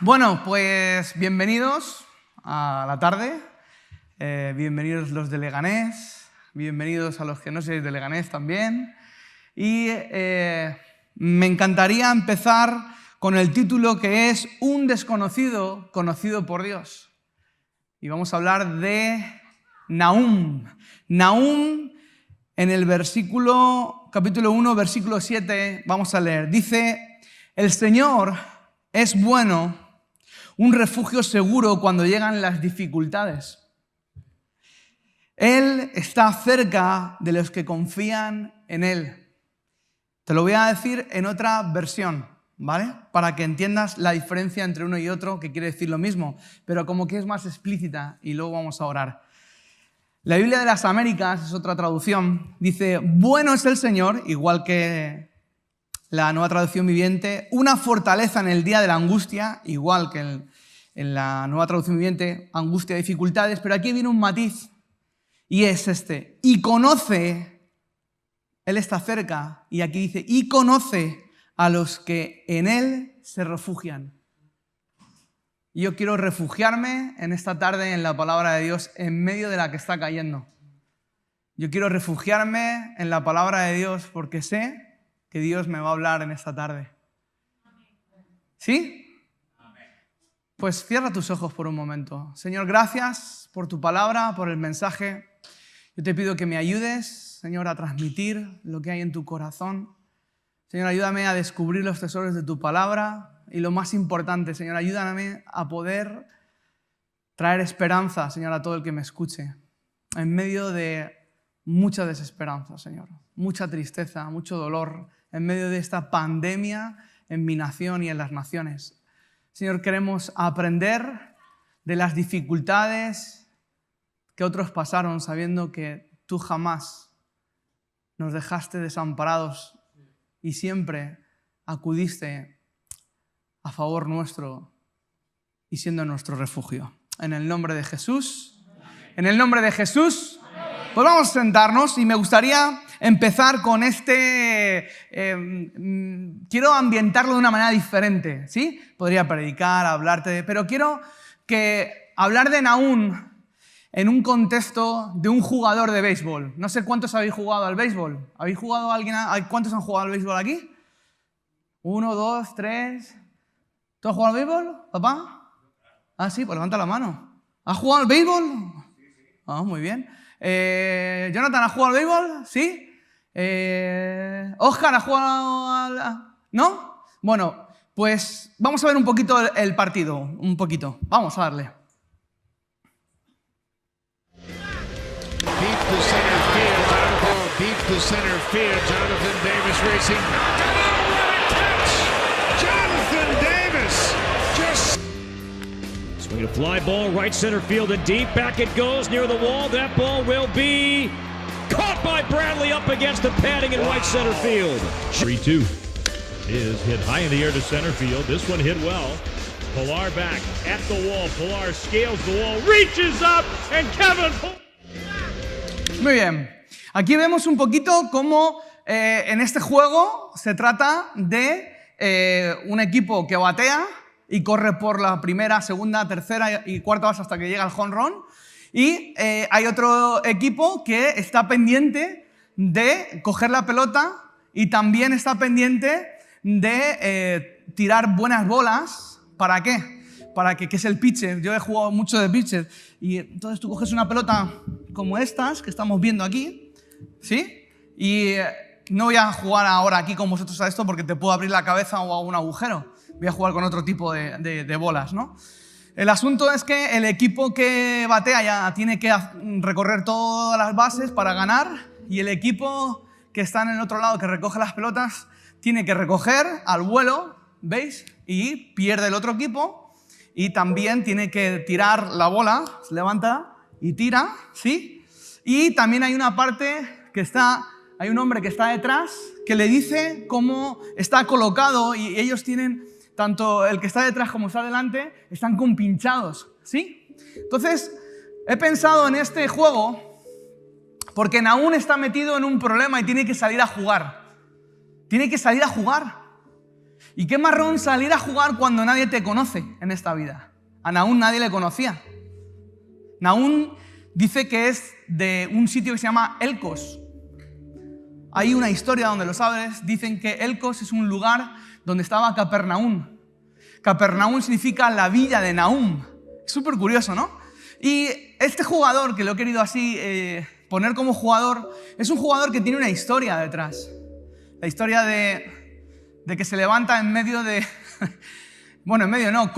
Bueno, pues bienvenidos a la tarde, bienvenidos los de Leganés, bienvenidos a los que no sois de Leganés también. Y me encantaría empezar con el título que es Un desconocido conocido por Dios. Y vamos a hablar de Nahum. Nahum, en el capítulo 1, versículo 7, vamos a leer. Dice, el Señor es bueno, un refugio seguro cuando llegan las dificultades. Él está cerca de los que confían en Él. Te lo voy a decir en otra versión, ¿vale? Para que entiendas la diferencia entre uno y otro, que quiere decir lo mismo, pero como que es más explícita y luego vamos a orar. La Biblia de las Américas, es otra traducción, dice, bueno es el Señor, igual que la Nueva Traducción Viviente, una fortaleza en el día de la angustia, igual que en la Nueva Traducción Viviente, angustia, dificultades, pero aquí viene un matiz, y es este, y conoce, Él está cerca, y aquí dice, y conoce a los que en Él se refugian. Y yo quiero refugiarme en esta tarde en la palabra de Dios en medio de la que está cayendo. Yo quiero refugiarme en la palabra de Dios porque sé que Dios me va a hablar en esta tarde. ¿Sí? Pues cierra tus ojos por un momento. Señor, gracias por tu palabra, por el mensaje. Yo te pido que me ayudes, Señor, a transmitir lo que hay en tu corazón. Señor, ayúdame a descubrir los tesoros de tu palabra. Y lo más importante, Señor, ayúdame a poder traer esperanza, Señor, a todo el que me escuche. En medio de mucha desesperanza, Señor. Mucha tristeza, mucho dolor. En medio de esta pandemia en mi nación y en las naciones. Señor, queremos aprender de las dificultades que otros pasaron sabiendo que tú jamás nos dejaste desamparados y siempre acudiste a favor nuestro y siendo nuestro refugio. En el nombre de Jesús, en el nombre de Jesús, pues vamos a sentarnos y me gustaría empezar con quiero ambientarlo de una manera diferente, ¿sí? Podría predicar, hablarte, pero quiero hablar de Nahum en un contexto de un jugador de béisbol. No sé cuántos habéis jugado al béisbol. ¿Habéis jugado ¿Cuántos han jugado al béisbol aquí? 1, 2, 3. ¿Tú has jugado al béisbol, papá? Ah, sí, pues levanta la mano. ¿Has jugado al béisbol? Ah, muy bien. Jonathan, ¿has jugado al béisbol? ¿Sí? ¿Oscar ha jugado al...? ¿No? Bueno, pues vamos a ver un poquito el partido. Un poquito. Vamos a darle. Deep to center field. Out of the ball. Deep to center field. Jonathan Davis racing. What a catch! Jonathan Davis just... Swing a fly ball, right center field and deep. Back it goes near the wall. That ball will be caught by Bradley up against the padding in right center field. 3-2 is hit high in the air to center field. This one hit well. Pilar back at the wall. Pilar scales the wall, reaches up, and Kevin... Muy bien. Aquí vemos un poquito cómo en este juego se trata de un equipo que batea y corre por la primera, segunda, tercera y cuarta base hasta que llega el home run. Y hay otro equipo que está pendiente de coger la pelota y también está pendiente de tirar buenas bolas. ¿Para qué? Para que es el pitcher. Yo he jugado mucho de pitcher. Y entonces tú coges una pelota como estas que estamos viendo aquí, ¿sí? Y no voy a jugar ahora aquí con vosotros a esto porque te puedo abrir la cabeza o a un agujero. Voy a jugar con otro tipo de bolas, ¿no? El asunto es que el equipo que batea ya tiene que recorrer todas las bases para ganar y el equipo que está en el otro lado, que recoge las pelotas, tiene que recoger al vuelo, ¿veis? Y pierde el otro equipo y también tiene que tirar la bola, se levanta y tira, ¿sí? Y también hay una parte hay un hombre que está detrás que le dice cómo está colocado y ellos tienen... Tanto el que está detrás como está delante están compinchados, ¿sí? Entonces, he pensado en este juego porque Nahum está metido en un problema y tiene que salir a jugar. Tiene que salir a jugar. Y qué marrón salir a jugar cuando nadie te conoce en esta vida. A Nahum nadie le conocía. Nahum dice que es de un sitio que se llama Elcos. Hay una historia donde los sabes, dicen que Elcos es un lugar donde estaba Capernaum. Capernaum significa la villa de Nahum. Es súper curioso, ¿no? Y este jugador, que lo he querido así poner como jugador, es un jugador que tiene una historia detrás. La historia de que se levanta en medio de... bueno, en medio no,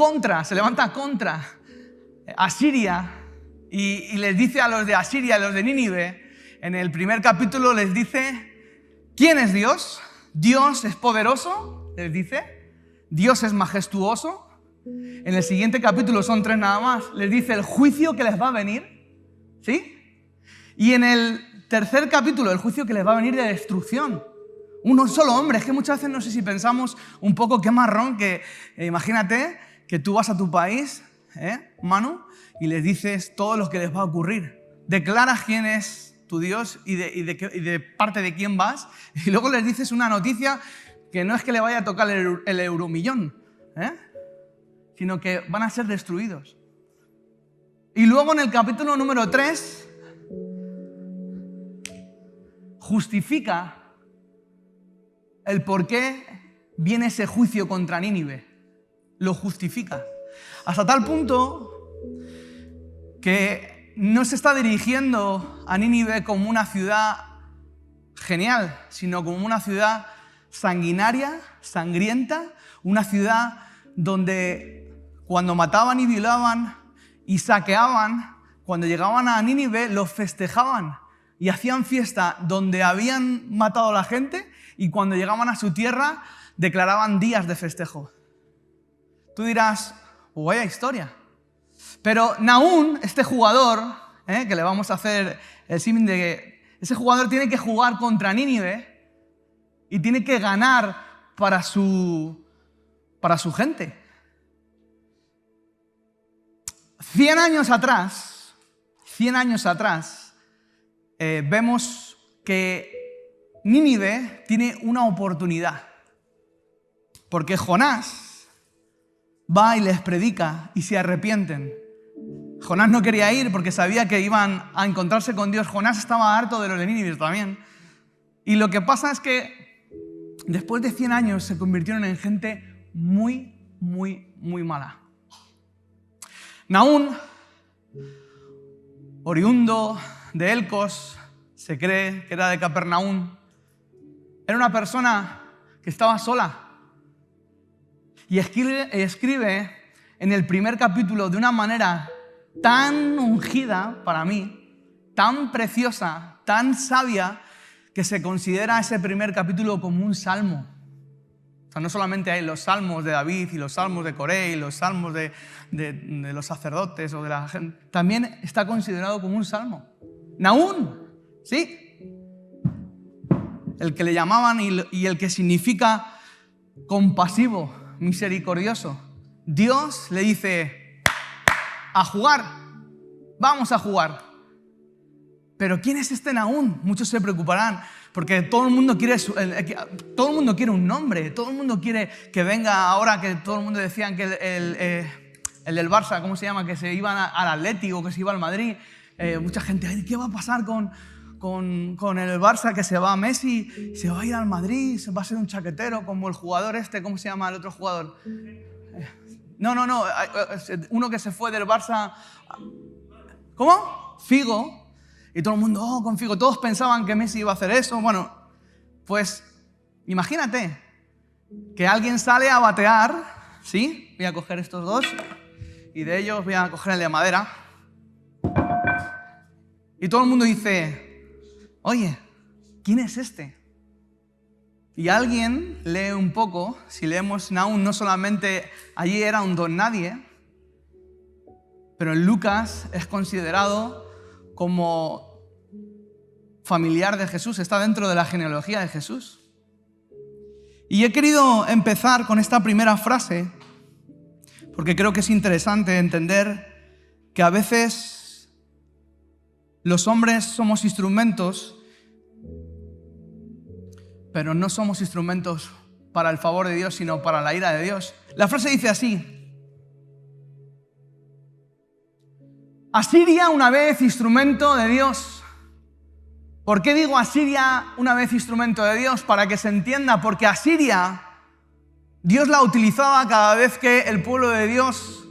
se levanta contra Asiria y les dice a los de Asiria, a los de Nínive, en el primer capítulo les dice, ¿quién es Dios? Dios es poderoso, les dice. Dios es majestuoso. En el siguiente capítulo, son 3 nada más, les dice el juicio que les va a venir. ¿Sí? Y en el tercer capítulo, el juicio que les va a venir de destrucción. Un solo hombre. Es que muchas veces no sé si pensamos un poco qué marrón que... imagínate que tú vas a tu país, Manu, y les dices todo lo que les va a ocurrir. Declaras quién es tu Dios y de parte de quién vas, y luego les dices una noticia que no es que le vaya a tocar el euromillón, sino que van a ser destruidos. Y luego en el capítulo número 3 justifica el por qué viene ese juicio contra Nínive. Lo justifica. Hasta tal punto que no se está dirigiendo a Nínive como una ciudad genial, sino como una ciudad sanguinaria, sangrienta, una ciudad donde cuando mataban y violaban y saqueaban, cuando llegaban a Nínive los festejaban y hacían fiesta donde habían matado a la gente, y cuando llegaban a su tierra declaraban días de festejo. Tú dirás, oh, vaya historia. Pero Nahum, este jugador, que le vamos a hacer el símil de que ese jugador tiene que jugar contra Nínive y tiene que ganar para su gente. 100 años atrás, vemos que Nínive tiene una oportunidad, porque Jonás va y les predica y se arrepienten. Jonás no quería ir porque sabía que iban a encontrarse con Dios. Jonás estaba harto de los de Nínive también. Y lo que pasa es que después de 100 años se convirtieron en gente muy, muy, muy mala. Nahum, oriundo de Elcos, se cree que era de Capernaum. Era una persona que estaba sola y escribe en el primer capítulo de una manera tan ungida para mí, tan preciosa, tan sabia, que se considera ese primer capítulo como un salmo. O sea, no solamente hay los salmos de David y los salmos de Coré y los salmos de los sacerdotes o de la gente, también está considerado como un salmo. Nahum, ¿sí? El que le llamaban y el que significa compasivo, misericordioso. Dios le dice, a jugar, vamos a jugar. Pero ¿quién es este Nahum? Muchos se preocuparán, porque todo el mundo quiere un nombre, todo el mundo quiere que venga ahora, que todo el mundo decían que el del Barça, ¿cómo se llama? Que se iban al Atlético, que se iba al Madrid. Mucha gente, ¿qué va a pasar con el Barça, que se va a Messi, se va a ir al Madrid, se va a ser un chaquetero como el jugador ¿cómo se llama el otro jugador? No, uno que se fue del Barça. ¿Cómo? Figo. Y todo el mundo, con Figo. Todos pensaban que Messi iba a hacer eso. Bueno, pues imagínate que alguien sale a batear, ¿sí? Voy a coger estos dos y de ellos voy a coger el de madera. Y todo el mundo dice, oye, ¿quién es este? Y alguien lee un poco, si leemos Nahum, no solamente allí era un don nadie, pero en Lucas es considerado como familiar de Jesús, está dentro de la genealogía de Jesús. Y he querido empezar con esta primera frase, porque creo que es interesante entender que a veces los hombres somos instrumentos, pero no somos instrumentos para el favor de Dios, sino para la ira de Dios. La frase dice así: Asiria una vez instrumento de Dios. ¿Por qué digo Asiria una vez instrumento de Dios? Para que se entienda, porque Asiria, Dios la utilizaba cada vez que el pueblo de Dios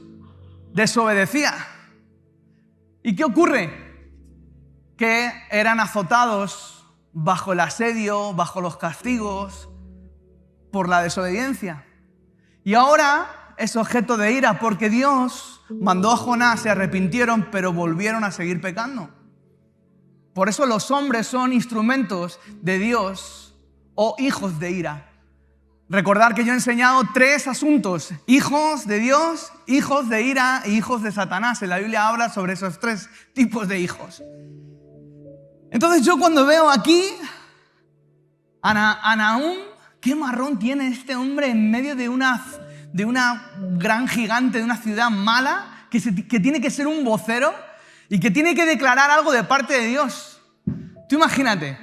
desobedecía. ¿Y qué ocurre? Que eran azotados bajo el asedio, bajo los castigos, por la desobediencia. Y ahora es objeto de ira porque Dios mandó a Jonás, se arrepintieron, pero volvieron a seguir pecando. Por eso los hombres son instrumentos de Dios o hijos de ira. Recordar que yo he enseñado 3 asuntos: hijos de Dios, hijos de ira e hijos de Satanás. En la Biblia habla sobre esos 3 tipos de hijos. Entonces yo cuando veo aquí a Nahum, qué marrón tiene este hombre en medio de una gran gigante, de una ciudad mala, que tiene que ser un vocero y que tiene que declarar algo de parte de Dios. Tú imagínate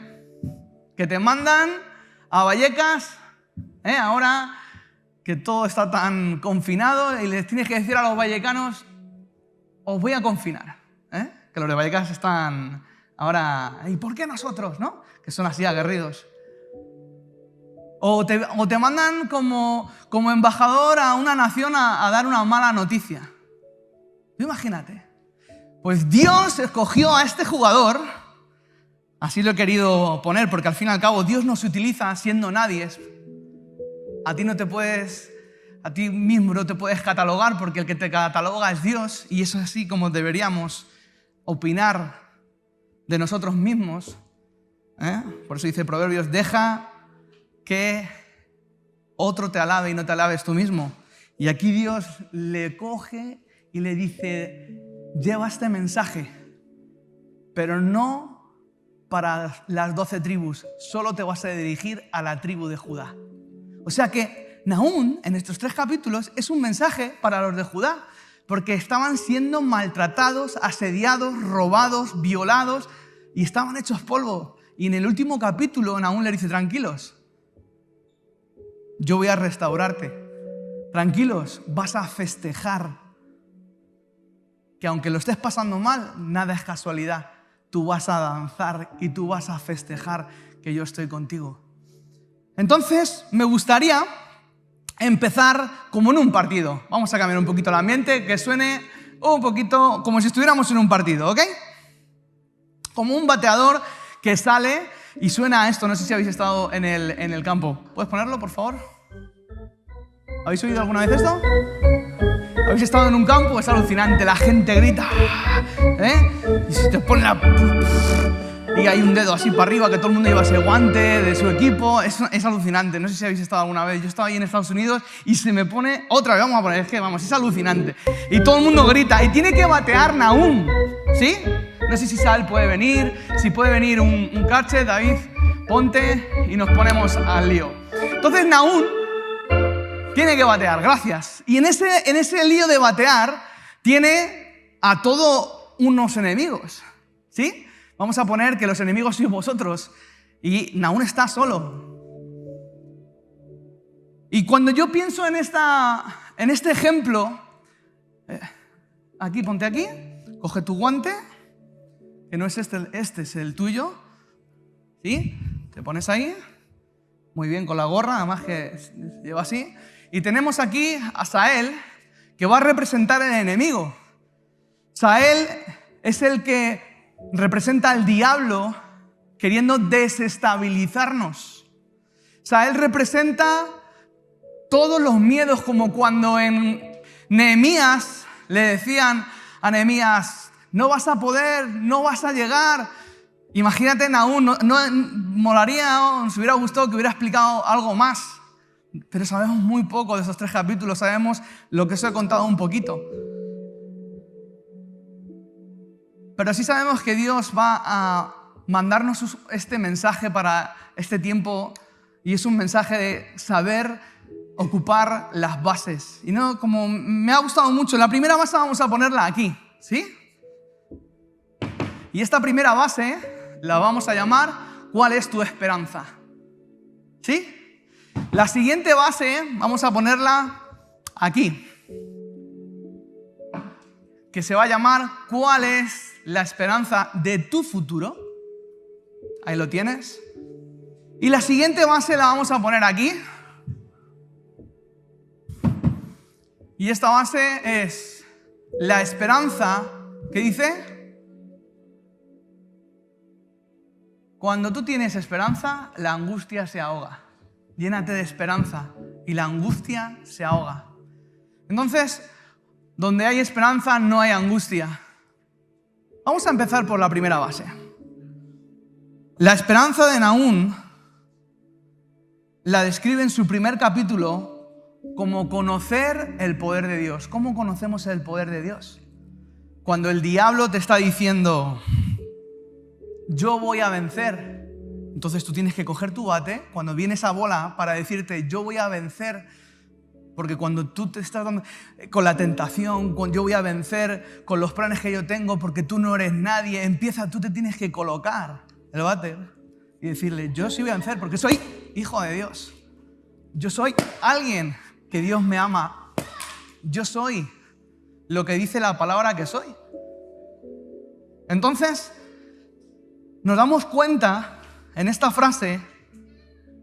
que te mandan a Vallecas, ahora que todo está tan confinado, y les tienes que decir a los vallecanos: os voy a confinar, que los de Vallecas están ahora, ¿y por qué nosotros? ¿No? Que son así aguerridos. O te mandan como embajador a una nación a dar una mala noticia. Tú imagínate. Pues Dios escogió a este jugador, así lo he querido poner, porque al fin y al cabo Dios nos utiliza siendo nadies. A ti mismo no te puedes catalogar, porque el que te cataloga es Dios, y eso es así como deberíamos opinar de nosotros mismos. Por eso dice Proverbios: deja que otro te alabe y no te alabes tú mismo. Y aquí Dios le coge y le dice: lleva este mensaje, pero no para las 12 tribus, solo te vas a dirigir a la tribu de Judá. O sea que Nahum, en estos 3 capítulos, es un mensaje para los de Judá, porque estaban siendo maltratados, asediados, robados, violados, y estaban hechos polvo. Y en el último capítulo Nahum le dice: tranquilos, yo voy a restaurarte. Tranquilos, vas a festejar. Que aunque lo estés pasando mal, nada es casualidad. Tú vas a danzar y tú vas a festejar que yo estoy contigo. Entonces, me gustaría empezar como en un partido. Vamos a cambiar un poquito el ambiente, que suene un poquito como si estuviéramos en un partido, ¿ok? Como un bateador que sale y suena esto. No sé si habéis estado en el campo. ¿Puedes ponerlo, por favor? ¿Habéis oído alguna vez esto? ¿Habéis estado en un campo? Es alucinante, la gente grita, y se te pone y hay un dedo así para arriba, que todo el mundo lleva ese guante de su equipo. Es alucinante. No sé si habéis estado alguna vez. Yo estaba ahí en Estados Unidos y se me pone otra vez. Vamos a poner, es alucinante. Y todo el mundo grita y tiene que batear Nahum, ¿sí? No sé si Sal puede venir, si puede venir un catcher. David, ponte y nos ponemos al lío. Entonces Nahum tiene que batear, gracias. Y en ese lío de batear tiene a todos unos enemigos, ¿sí? Vamos a poner que los enemigos sois vosotros y Nahum está solo. Y cuando yo pienso en este ejemplo, aquí, ponte aquí, coge tu guante, que no es este es el tuyo, ¿sí? Te pones ahí, muy bien, con la gorra, además que lleva así. Y tenemos aquí a Sael, que va a representar el enemigo. Sael es el que representa al diablo queriendo desestabilizarnos. Sael representa todos los miedos, como cuando en Nehemías le decían a Nehemías: no vas a poder, no vas a llegar. Imagínate Nahum, molaría, nos hubiera gustado que hubiera explicado algo más. Pero sabemos muy poco de esos 3 capítulos, sabemos lo que os he contado un poquito. Pero sí sabemos que Dios va a mandarnos este mensaje para este tiempo, y es un mensaje de saber ocupar las bases. Y no, como me ha gustado mucho, la primera base vamos a ponerla aquí, ¿sí? Y esta primera base la vamos a llamar: ¿cuál es tu esperanza? ¿Sí? La siguiente base, vamos a ponerla aquí, que se va a llamar ¿cuál es la esperanza de tu futuro? Ahí lo tienes. Y la siguiente base la vamos a poner aquí. Y esta base es la esperanza, ¿qué dice? Cuando tú tienes esperanza, la angustia se ahoga. Llénate de esperanza y la angustia se ahoga. Entonces, donde hay esperanza no hay angustia. Vamos a empezar por la primera base. La esperanza de Nahum la describe en su primer capítulo como conocer el poder de Dios. ¿Cómo conocemos el poder de Dios? Cuando el diablo te está diciendo, yo voy a vencer, entonces tú tienes que coger tu bate cuando viene esa bola para decirte, yo voy a vencer. Porque cuando tú te estás dando con la tentación, con yo voy a vencer, con los planes que yo tengo, porque tú no eres nadie, tú te tienes que colocar el bate y decirle, yo sí voy a vencer porque soy hijo de Dios. Yo soy alguien que Dios me ama. Yo soy lo que dice la palabra que soy. Entonces, nos damos cuenta en esta frase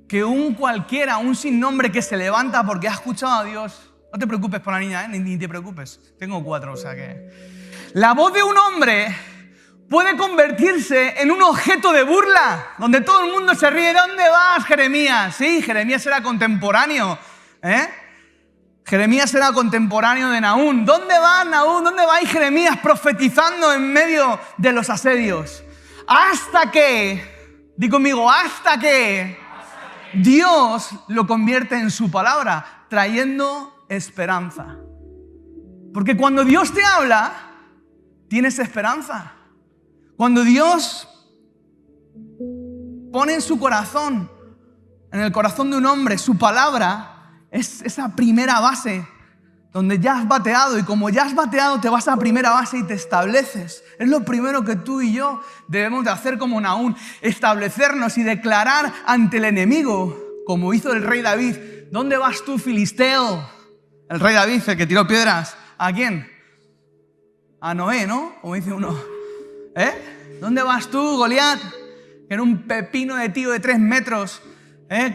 que un cualquiera, un sin nombre que se levanta porque ha escuchado a Dios, no te preocupes por la niña, ni te preocupes, tengo 4, o sea que... La voz de un hombre puede convertirse en un objeto de burla, donde todo el mundo se ríe. ¿Dónde vas, Jeremías? Sí, Jeremías era contemporáneo, Jeremías era contemporáneo de Nahum. ¿Dónde va Nahum? ¿Dónde va Jeremías profetizando en medio de los asedios? Hasta que, di conmigo, hasta que Dios lo convierte en su palabra, trayendo esperanza. Porque cuando Dios te habla, tienes esperanza. Cuando Dios pone en su corazón, en el corazón de un hombre, su palabra, es esa primera base donde ya has bateado, y como ya has bateado te vas a primera base y te estableces. Es lo primero que tú y yo debemos de hacer como Nahum, establecernos y declarar ante el enemigo, como hizo el rey David. ¿Dónde vas tú, filisteo? El rey David, el que tiró piedras. ¿A quién? A Noé, ¿no? Como dice uno. ¿Dónde vas tú, Goliat? Que era un pepino de tío de 3 metros,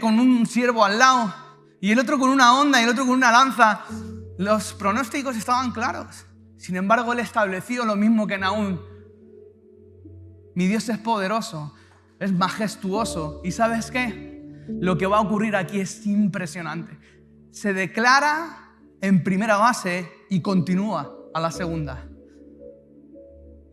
con un siervo al lado, y el otro con una honda y el otro con una lanza. Los pronósticos estaban claros. Sin embargo, él estableció lo mismo que Nahum. Mi Dios es poderoso, es majestuoso. ¿Y sabes qué? Lo que va a ocurrir aquí es impresionante. Se declara en primera base y continúa a la segunda.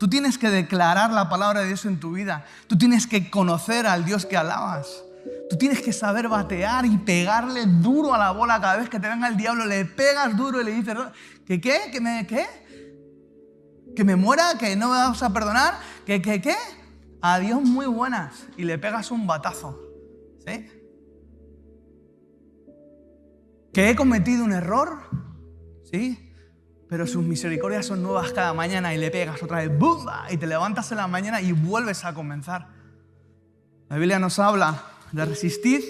Tú tienes que declarar la palabra de Dios en tu vida. Tú tienes que conocer al Dios que alabas. Tú tienes que saber batear y pegarle duro a la bola. Cada vez que te venga el diablo, le pegas duro y le dices, ¿qué? ¿Que me muera? ¿Que no me vas a perdonar? ¿Qué? A Dios muy buenas. Y le pegas un batazo. ¿Sí? ¿Que he cometido un error? Sí. Pero sus misericordias son nuevas cada mañana, y le pegas otra vez, ¡bumba! Y te levantas en la mañana y vuelves a comenzar. La Biblia nos habla de resistir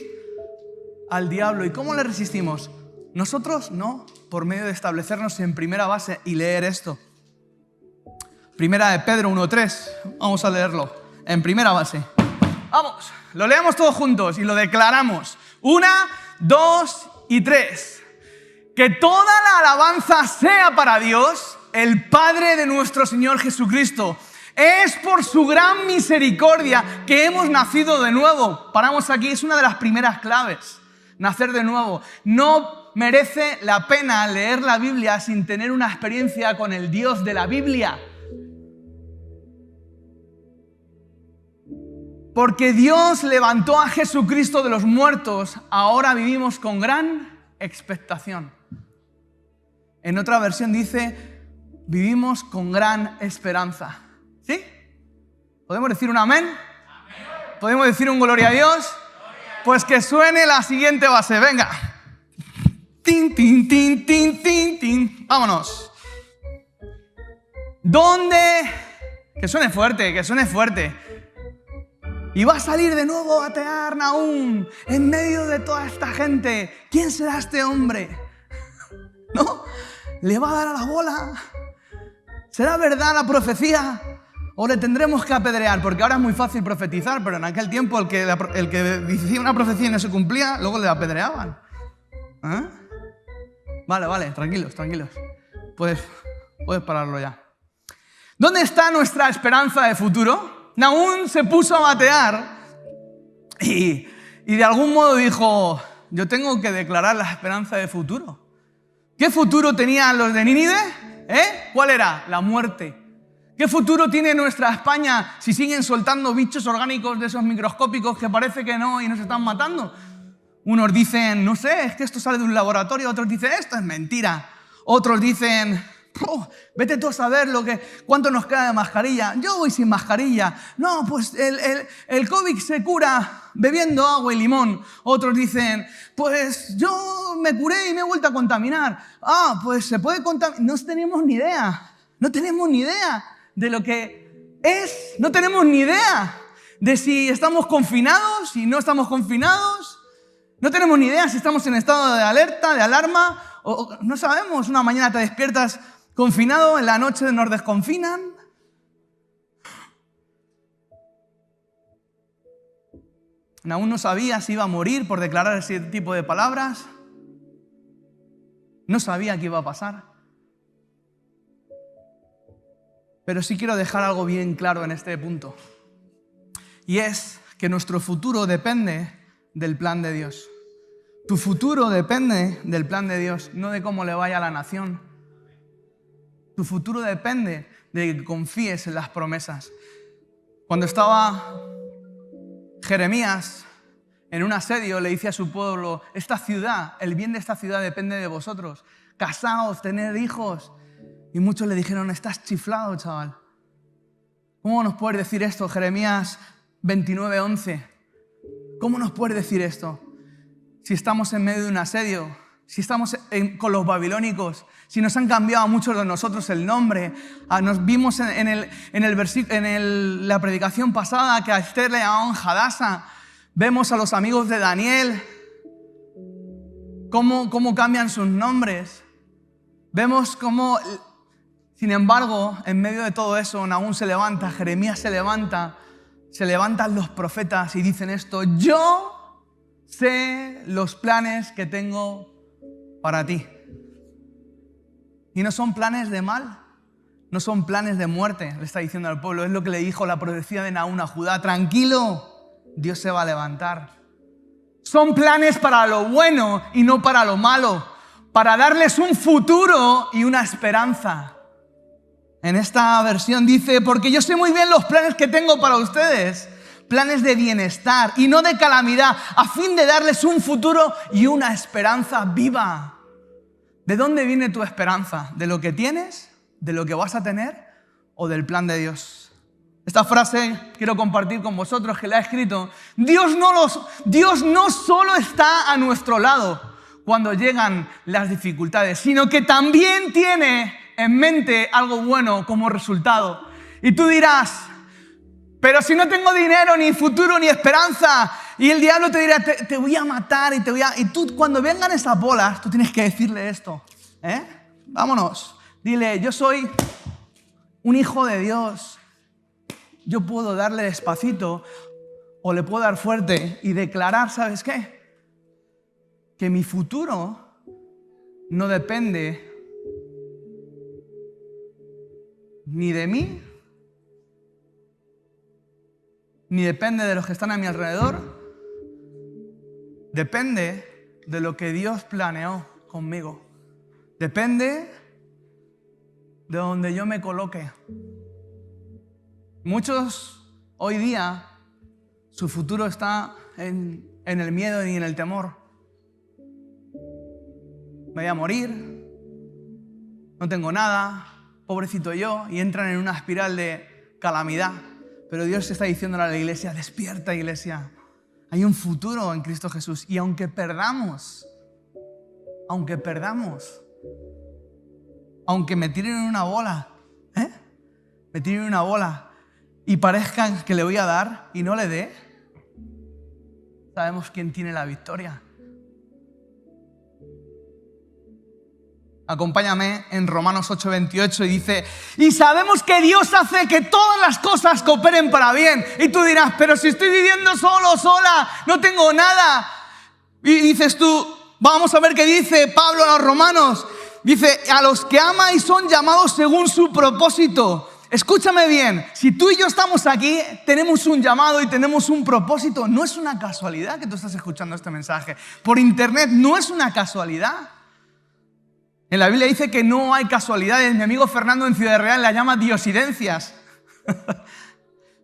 al diablo. ¿Y cómo le resistimos? Nosotros no, por medio de establecernos en primera base y leer esto. Primera de Pedro 1:3. Vamos a leerlo en primera base. Vamos, lo leamos todos juntos y lo declaramos. 1, 2 y 3. Que toda la alabanza sea para Dios, el Padre de nuestro Señor Jesucristo. Es por su gran misericordia que hemos nacido de nuevo. Paramos aquí, es una de las primeras claves. Nacer de nuevo. No merece la pena leer la Biblia sin tener una experiencia con el Dios de la Biblia. Porque Dios levantó a Jesucristo de los muertos, ahora vivimos con gran expectación. En otra versión dice, vivimos con gran esperanza. ¿Sí? ¿Podemos decir un amén? Amén. ¿Podemos decir un gloria a Dios? Pues que suene la siguiente base. Venga. Tin, tin, tin, tin, tin, tin. Vámonos. ¿Dónde? Que suene fuerte, que suene fuerte. Y va a salir de nuevo a batear Nahum en medio de toda esta gente. ¿Quién será este hombre? ¿No? ¿Le va a dar a la bola? ¿Será verdad la profecía? ¿O le tendremos que apedrear? Porque ahora es muy fácil profetizar, pero en aquel tiempo el que decía una profecía y no se cumplía, luego le apedreaban. ¿Eh? Vale, tranquilos. Puedes pararlo ya. ¿Dónde está nuestra esperanza de futuro? Nahum se puso a batear y de algún modo dijo, yo tengo que declarar la esperanza de futuro. ¿Qué futuro tenían los de Nínive? ¿Cuál era? La muerte. ¿Qué futuro tiene nuestra España si siguen soltando bichos orgánicos de esos microscópicos que parece que no y nos están matando? Unos dicen, no sé, es que esto sale de un laboratorio. Otros dicen, esto es mentira. Otros dicen, vete tú a saber cuánto nos queda de mascarilla. Yo voy sin mascarilla. No, pues el COVID se cura bebiendo agua y limón. Otros dicen, pues yo me curé y me he vuelto a contaminar. Pues se puede contaminar. No tenemos ni idea. No tenemos ni idea de lo que es. No tenemos ni idea de si estamos confinados, si no estamos confinados. No tenemos ni idea si estamos en estado de alerta, de alarma. O no sabemos. Una mañana te despiertas confinado, en la noche nos desconfinan. Aún no sabía si iba a morir por declarar ese tipo de palabras. No sabía qué iba a pasar. Pero sí quiero dejar algo bien claro en este punto. Y es que nuestro futuro depende del plan de Dios. Tu futuro depende del plan de Dios, no de cómo le vaya a la nación. Tu futuro depende de que confíes en las promesas. Cuando estaba Jeremías en un asedio, le dice a su pueblo, esta ciudad, el bien de esta ciudad depende de vosotros. Casaos, tened hijos. Y muchos le dijeron, estás chiflado, chaval. ¿Cómo nos puedes decir esto? Jeremías 29:11. ¿Cómo nos puedes decir esto? Si estamos en medio de un asedio, si estamos con los babilónicos, si nos han cambiado a muchos de nosotros el nombre. Nos vimos en la predicación pasada que a Esther le llamaban Hadasa. Vemos a los amigos de Daniel, cómo cambian sus nombres. Vemos cómo, sin embargo, en medio de todo eso, Nahum se levanta, Jeremías se levantan los profetas y dicen esto, yo sé los planes que tengo para ti. Y no son planes de mal, no son planes de muerte, le está diciendo al pueblo. Es lo que le dijo la profecía de Nahum a Judá. Tranquilo, Dios se va a levantar. Son planes para lo bueno y no para lo malo, para darles un futuro y una esperanza. En esta versión dice, porque yo sé muy bien los planes que tengo para ustedes, planes de bienestar y no de calamidad, a fin de darles un futuro y una esperanza viva. ¿De dónde viene tu esperanza? ¿De lo que tienes? ¿De lo que vas a tener? ¿O del plan de Dios? Esta frase quiero compartir con vosotros, que la he escrito. Dios no solo está a nuestro lado cuando llegan las dificultades, sino que también tiene en mente algo bueno como resultado. Y tú dirás, pero si no tengo dinero, ni futuro, ni esperanza, y el diablo te dirá, te voy a matar, y tú cuando vengan esas bolas, tú tienes que decirle esto, vámonos, dile, yo soy un hijo de Dios, yo puedo darle despacito, o le puedo dar fuerte, y declarar, ¿sabes qué? Que mi futuro no depende ni de mí, ni depende de los que están a mi alrededor. Depende de lo que Dios planeó conmigo. Depende de donde yo me coloque. Muchos hoy día, su futuro está en el miedo y en el temor. Me voy a morir, no tengo nada, pobrecito yo, y entran en una espiral de calamidad. Pero Dios está diciéndole a la iglesia, despierta, iglesia. Hay un futuro en Cristo Jesús. Y aunque perdamos, aunque me tiren en una bola, me tiren en una bola y parezcan que le voy a dar y no le dé, Sabemos quién tiene la victoria. Acompáñame en Romanos 8:28 y dice: y sabemos que Dios hace que todas las cosas cooperen para bien. Y tú dirás: pero si estoy viviendo solo, sola, no tengo nada. Y dices tú: vamos a ver qué dice Pablo a los romanos. Dice: a los que ama y son llamados según su propósito. Escúchame bien, si tú y yo estamos aquí, tenemos un llamado y tenemos un propósito. No es una casualidad que tú estás escuchando este mensaje. Por internet no es una casualidad. En la Biblia dice que no hay casualidades. Mi amigo Fernando en Ciudad Real la llama diosidencias.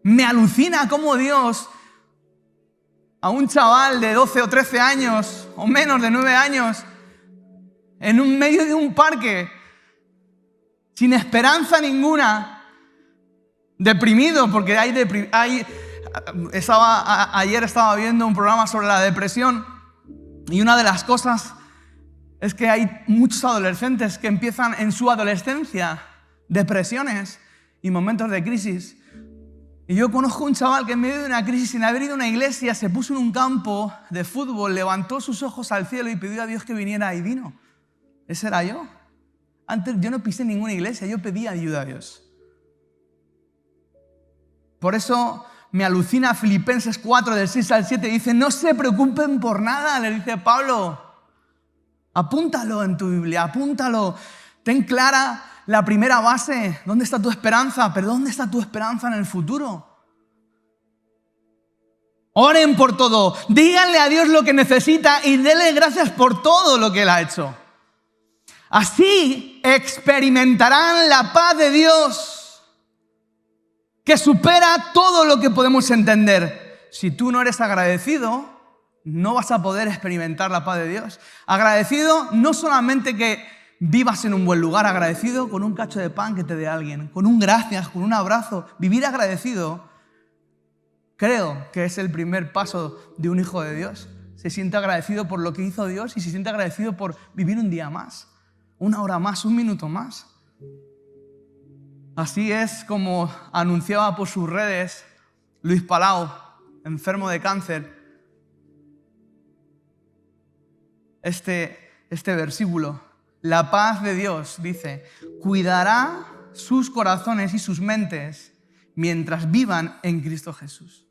Me alucina cómo Dios a un chaval de 12 o 13 años, o menos de 9 años, en medio de un parque, sin esperanza ninguna, deprimido, porque ayer estaba viendo un programa sobre la depresión, y una de las cosas es que hay muchos adolescentes que empiezan en su adolescencia depresiones y momentos de crisis. Y yo conozco un chaval que en medio de una crisis, sin haber ido a una iglesia, se puso en un campo de fútbol, levantó sus ojos al cielo y pidió a Dios que viniera, y vino. Ese era yo. Antes yo no pisé ninguna iglesia, yo pedía ayuda a Dios. Por eso me alucina Filipenses 4, del 6 al 7, dice: no se preocupen por nada, le dice Pablo. Apúntalo en tu Biblia, apúntalo. Ten clara la primera base. ¿Dónde está tu esperanza? Pero ¿dónde está tu esperanza en el futuro? Oren por todo. Díganle a Dios lo que necesita y denle gracias por todo lo que Él ha hecho. Así experimentarán la paz de Dios, que supera todo lo que podemos entender. Si tú no eres agradecido, no vas a poder experimentar la paz de Dios. Agradecido no solamente que vivas en un buen lugar, agradecido con un cacho de pan que te dé alguien, con un gracias, con un abrazo. Vivir agradecido, creo que es el primer paso de un hijo de Dios. Se siente agradecido por lo que hizo Dios y se siente agradecido por vivir un día más, una hora más, un minuto más. Así es como anunciaba por sus redes Luis Palau, enfermo de cáncer, este versículo. La paz de Dios, dice, cuidará sus corazones y sus mentes mientras vivan en Cristo Jesús.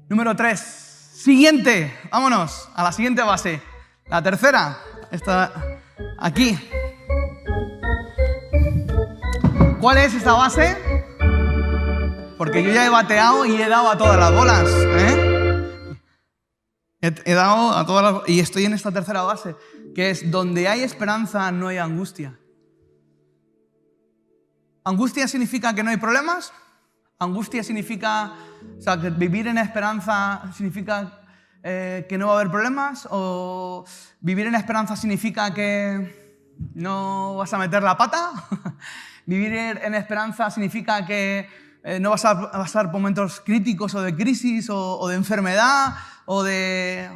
Número 3. Siguiente. Vámonos a la siguiente base. La tercera. Está aquí. ¿Cuál es esta base? Porque yo ya he bateado y he dado a todas las bolas, He dado a todas las... Y estoy en esta tercera base, que es: donde hay esperanza no hay angustia. ¿Angustia significa que no hay problemas? ¿Angustia significa... O sea, que vivir en esperanza significa que no va a haber problemas? ¿O vivir en esperanza significa que no vas a meter la pata? ¿Vivir en esperanza significa que no vas a pasar momentos críticos o de crisis o de enfermedad o de,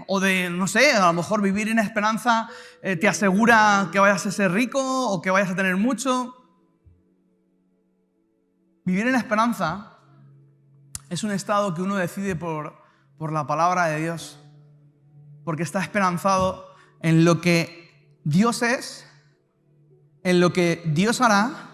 no sé, a lo mejor vivir en esperanza te asegura que vayas a ser rico o que vayas a tener mucho? Vivir en esperanza es un estado que uno decide por la palabra de Dios, porque está esperanzado en lo que Dios es, en lo que Dios hará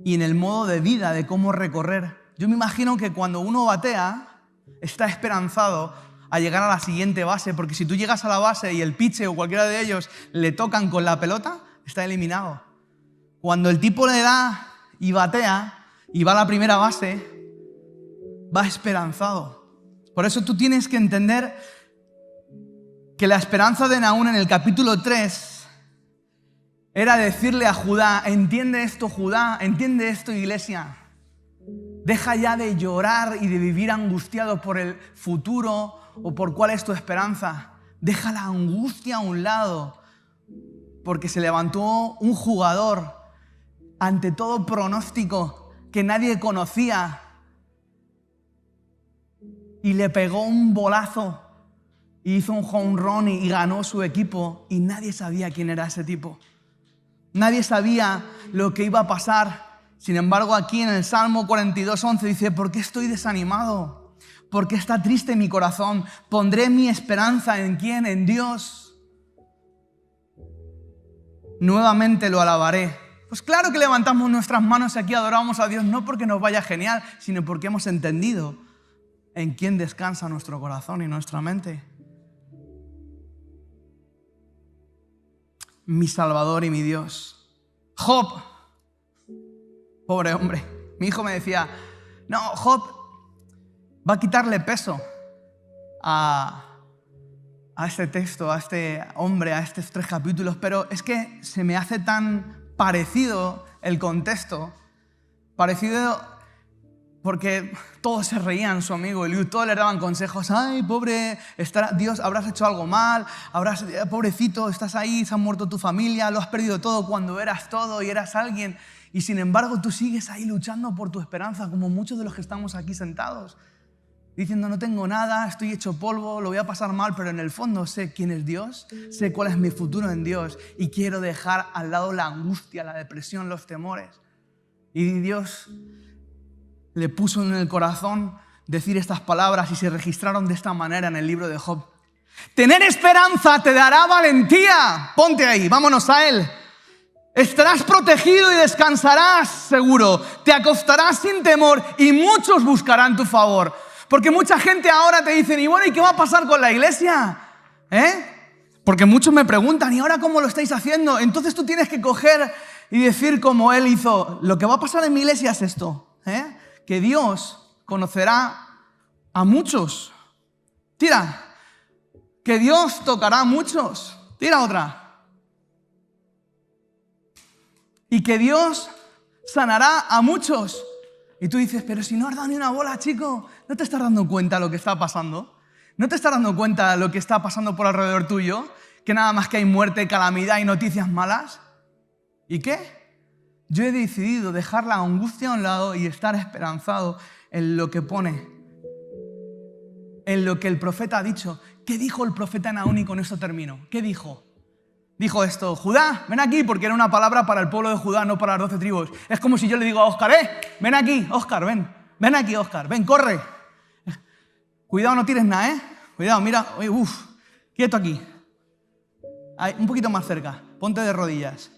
y en el modo de vida, de cómo recorrer. Yo me imagino que cuando uno batea, está esperanzado a llegar a la siguiente base, porque si tú llegas a la base y el pitcher o cualquiera de ellos le tocan con la pelota, está eliminado. Cuando el tipo le da y batea y va a la primera base, va esperanzado. Por eso tú tienes que entender que la esperanza de Nahum en el capítulo 3 era decirle a Judá: entiende esto, Judá, entiende esto, iglesia. Deja ya de llorar y de vivir angustiado por el futuro o por cuál es tu esperanza. Deja la angustia a un lado, porque se levantó un jugador ante todo pronóstico que nadie conocía y le pegó un bolazo y hizo un home run y ganó su equipo, y nadie sabía quién era ese tipo. Nadie sabía lo que iba a pasar Sin embargo, aquí en el Salmo 42:11 dice, ¿por qué estoy desanimado? ¿Por qué está triste mi corazón? Pondré mi esperanza ¿en quién? En Dios. Nuevamente lo alabaré. Pues claro que levantamos nuestras manos aquí, adoramos a Dios, no porque nos vaya genial, sino porque hemos entendido en quién descansa nuestro corazón y nuestra mente. Mi Salvador y mi Dios. Job, pobre hombre. Mi hijo me decía, no, Job va a quitarle peso a este texto, a este hombre, a estos 3 capítulos, pero es que se me hace tan parecido el contexto, parecido porque todos se reían, su amigo Eliud, todos le daban consejos. Ay, pobre, Dios, habrás hecho algo mal, pobrecito, estás ahí, se ha muerto tu familia, lo has perdido todo cuando eras todo y eras alguien. Y sin embargo, tú sigues ahí luchando por tu esperanza, como muchos de los que estamos aquí sentados, diciendo, no tengo nada, estoy hecho polvo, lo voy a pasar mal, pero en el fondo sé quién es Dios, sé cuál es mi futuro en Dios y quiero dejar al lado la angustia, la depresión, los temores. Y Dios le puso en el corazón decir estas palabras y se registraron de esta manera en el libro de Job. Tener esperanza te dará valentía. Ponte ahí, vámonos a él. Estarás protegido y descansarás seguro. Te acostarás sin temor y muchos buscarán tu favor. Porque mucha gente ahora te dice, y bueno, ¿y qué va a pasar con la iglesia? Porque muchos me preguntan, ¿y ahora cómo lo estáis haciendo? Entonces tú tienes que coger y decir como él hizo, lo que va a pasar en mi iglesia es esto, que Dios conocerá a muchos. Tira. Que Dios tocará a muchos. Tira otra. Y que Dios sanará a muchos. Y tú dices, pero si no has dado ni una bola, chico, ¿no te estás dando cuenta de lo que está pasando? ¿No te estás dando cuenta de lo que está pasando por alrededor tuyo? Que nada más que hay muerte, calamidad y noticias malas. ¿Y qué? Yo he decidido dejar la angustia a un lado y estar esperanzado en lo que pone, en lo que el profeta ha dicho. ¿Qué dijo el profeta Nahum? Y con esto termino. ¿Qué dijo? Dijo esto, Judá, ven aquí, porque era una palabra para el pueblo de Judá, no para las 12 tribus. Es como si yo le digo a Óscar, ven aquí, Óscar, ven aquí, Óscar, ven, corre. Cuidado, no tires nada, Cuidado, mira, quieto aquí. Ahí, un poquito más cerca, ponte de rodillas.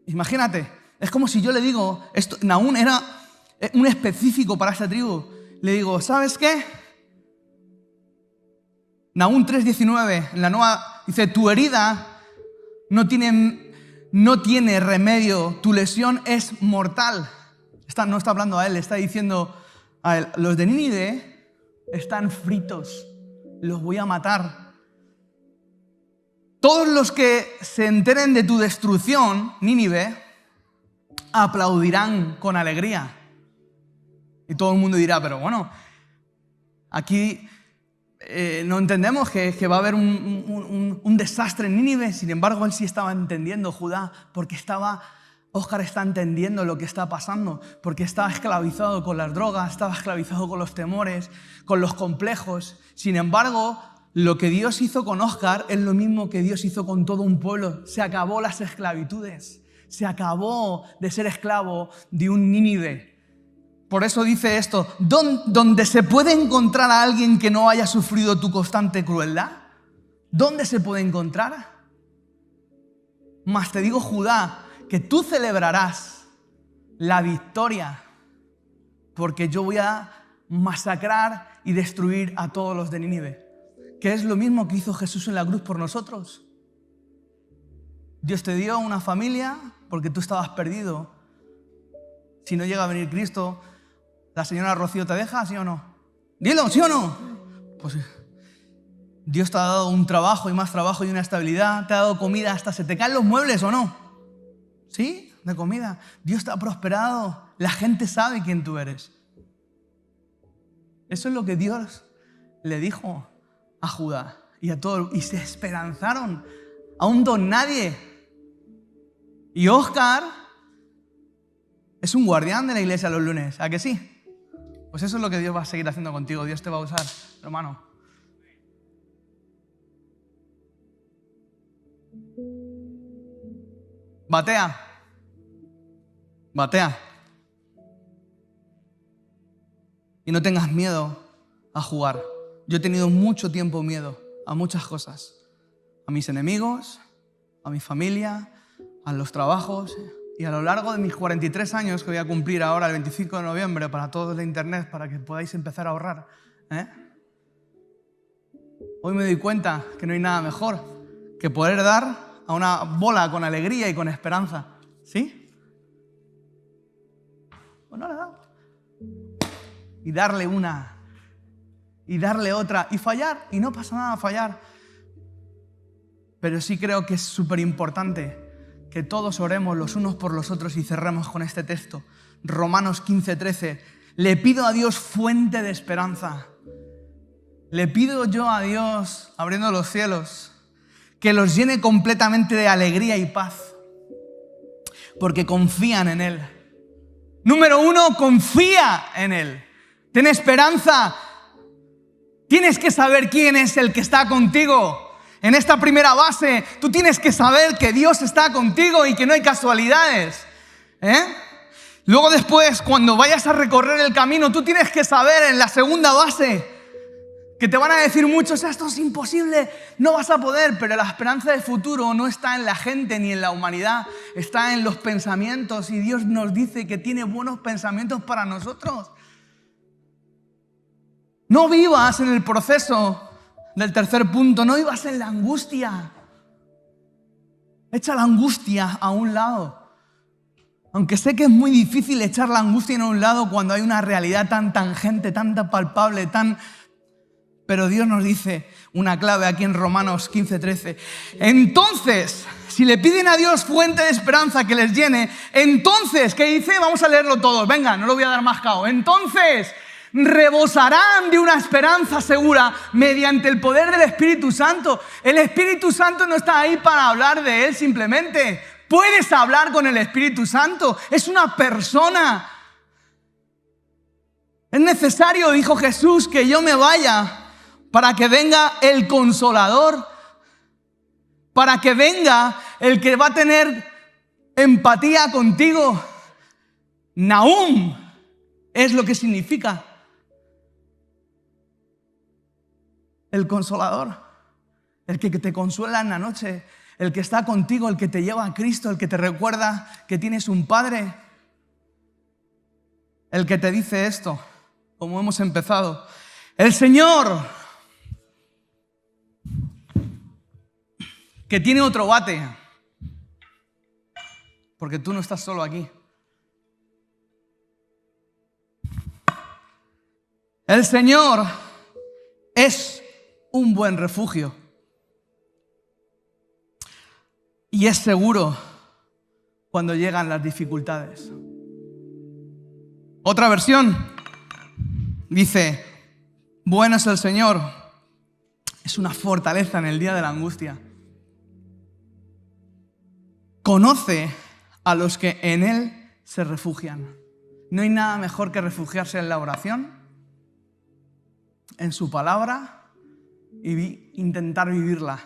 Imagínate, es como si yo le digo, Nahum era un específico para esta tribu. Le digo, ¿sabes qué? Nahum 3:19, en la nueva, dice, tu herida no tiene remedio, tu lesión es mortal. No está hablando a él, está diciendo a él, los de Nínive están fritos, los voy a matar. Todos los que se enteren de tu destrucción, Nínive, aplaudirán con alegría. Y todo el mundo dirá, pero bueno, aquí no entendemos que va a haber un desastre en Nínive. Sin embargo, él sí estaba entendiendo, Judá, porque Óscar está entendiendo lo que está pasando, porque estaba esclavizado con las drogas, estaba esclavizado con los temores, con los complejos. Sin embargo, lo que Dios hizo con Óscar es lo mismo que Dios hizo con todo un pueblo. Se acabó las esclavitudes, se acabó de ser esclavo de un Nínive. Por eso dice esto, ¿dónde se puede encontrar a alguien que no haya sufrido tu constante crueldad? ¿Dónde se puede encontrar? Mas te digo, Judá, que tú celebrarás la victoria, porque yo voy a masacrar y destruir a todos los de Nínive. Que es lo mismo que hizo Jesús en la cruz por nosotros. Dios te dio una familia porque tú estabas perdido. Si no llega a venir Cristo, ¿la señora Rocío te deja, sí o no? Dilo, ¿sí o no? Pues Dios te ha dado un trabajo y más trabajo y una estabilidad. Te ha dado comida hasta se te caen los muebles, ¿o no? ¿Sí? De comida. Dios te ha prosperado. La gente sabe quién tú eres. Eso es lo que Dios le dijo a Judá y a todos. Y se esperanzaron a un don nadie. Y Óscar es un guardián de la iglesia los lunes, ¿a que sí? Pues eso es lo que Dios va a seguir haciendo contigo. Dios te va a usar, hermano. Batea. Batea. Y no tengas miedo a jugar. Yo he tenido mucho tiempo miedo a muchas cosas. A mis enemigos, a mi familia, a los trabajos. Y a lo largo de mis 43 años, que voy a cumplir ahora el 25 de noviembre para todos de internet, para que podáis empezar a ahorrar, hoy me doy cuenta que no hay nada mejor que poder dar a una bola con alegría y con esperanza. ¿Sí? Pues no le he dado. Y darle una, y darle otra, y fallar, y no pasa nada fallar. Pero sí creo que es súper importante que todos oremos los unos por los otros y cerremos con este texto. Romanos 15:13. Le pido a Dios fuente de esperanza. Le pido yo a Dios, abriendo los cielos, que los llene completamente de alegría y paz, porque confían en Él. Número 1, confía en Él. Ten esperanza. Tienes que saber quién es el que está contigo. En esta primera base, tú tienes que saber que Dios está contigo y que no hay casualidades. Luego después, cuando vayas a recorrer el camino, tú tienes que saber en la segunda base que te van a decir muchos, esto es imposible, no vas a poder, pero la esperanza del futuro no está en la gente ni en la humanidad, está en los pensamientos, y Dios nos dice que tiene buenos pensamientos para nosotros. No vivas en el proceso del tercer punto, no vivas en la angustia. Echa la angustia a un lado. Aunque sé que es muy difícil echar la angustia a un lado cuando hay una realidad tan tangente, tan palpable, Pero Dios nos dice una clave aquí en Romanos 15:13. Entonces, si le piden a Dios fuente de esperanza que les llene, entonces, ¿qué dice? Vamos a leerlo todos. Venga, no lo voy a dar más cao. Entonces, rebosarán de una esperanza segura mediante el poder del Espíritu Santo. El Espíritu Santo no está ahí para hablar de Él simplemente. Puedes hablar con el Espíritu Santo. Es una persona. Es necesario, dijo Jesús, que yo me vaya para que venga el Consolador, para que venga el que va a tener empatía contigo. Nahum es lo que significa el Consolador, el que te consuela en la noche, el que está contigo, el que te lleva a Cristo, el que te recuerda que tienes un Padre, el que te dice esto, como hemos empezado. El Señor, que tiene otro bate, porque tú no estás solo aquí. El Señor es un buen refugio y es seguro cuando llegan las dificultades. Otra versión dice, bueno es el Señor, es una fortaleza en el día de la angustia. Conoce a los que en Él se refugian. No hay nada mejor que refugiarse en la oración, en su palabra, y intentar vivirla.